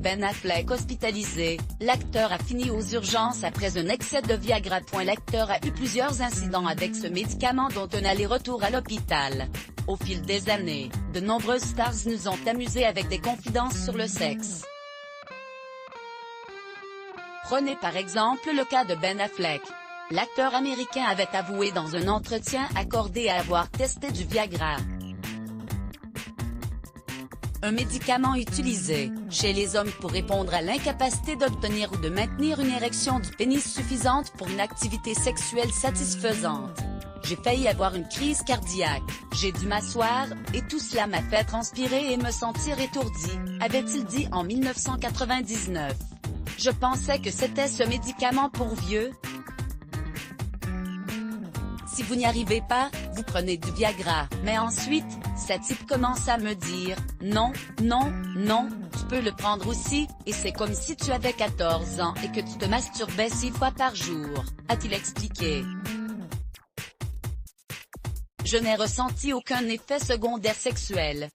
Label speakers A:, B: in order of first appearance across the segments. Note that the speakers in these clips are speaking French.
A: Ben Affleck hospitalisé, l'acteur a fini aux urgences après un excès de Viagra. L'acteur a eu plusieurs incidents avec ce médicament dont un aller-retour à l'hôpital. Au fil des années, de nombreuses stars nous ont amusés avec des confidences sur le sexe. Prenez par exemple le cas de Ben Affleck. L'acteur américain avait avoué dans un entretien accordé à avoir testé du Viagra, un médicament utilisé chez les hommes pour répondre à l'incapacité d'obtenir ou de maintenir une érection du pénis suffisante pour une activité sexuelle satisfaisante. J'ai failli avoir une crise cardiaque, j'ai dû m'asseoir, et tout cela m'a fait transpirer et me sentir étourdi, avait-il dit en 1999. Je pensais que c'était ce médicament pour vieux. Si vous n'y arrivez pas, vous prenez du Viagra. Mais ensuite, cet type commence à me dire, non, non, non, tu peux le prendre aussi, et c'est comme si tu avais 14 ans et que tu te masturbais 6 fois par jour, a-t-il expliqué. Je n'ai ressenti aucun effet secondaire sexuel.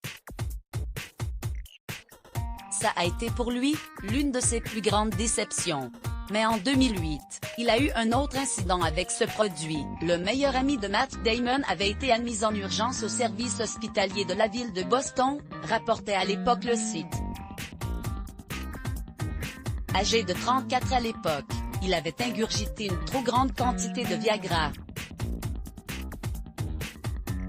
A: Ça a été pour lui, l'une de ses plus grandes déceptions. Mais en 2008, il a eu un autre incident avec ce produit. Le meilleur ami de Matt Damon avait été admis en urgence au service hospitalier de la ville de Boston, rapportait à l'époque le site. Âgé de 34 à l'époque, il avait ingurgité une trop grande quantité de Viagra.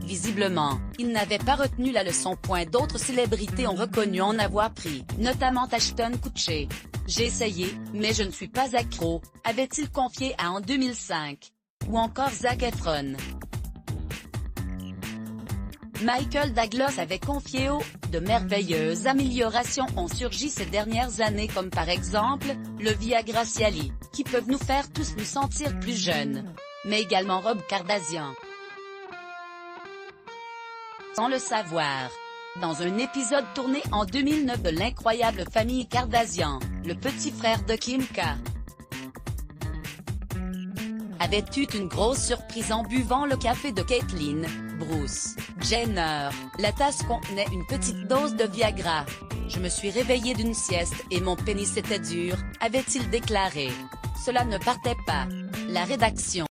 A: Visiblement, il n'avait pas retenu la leçon. D'autres célébrités ont reconnu en avoir pris, notamment Ashton Kutcher. J'ai essayé, mais je ne suis pas accro, avait-il confié à en 2005. Ou encore Zac Efron. Michael Douglas avait confié de merveilleuses améliorations ont surgi ces dernières années comme par exemple, le Viagra Cialis, qui peuvent nous faire tous nous sentir plus jeunes. Mais également Rob Kardashian. Sans le savoir. Dans un épisode tourné en 2009 de l'incroyable famille Kardashian, le petit frère de Kim K avait eu une grosse surprise en buvant le café de Caitlyn, Bruce Jenner. La tasse contenait une petite dose de Viagra. Je me suis réveillé d'une sieste et mon pénis était dur, avait-il déclaré. Cela ne partait pas. La rédaction.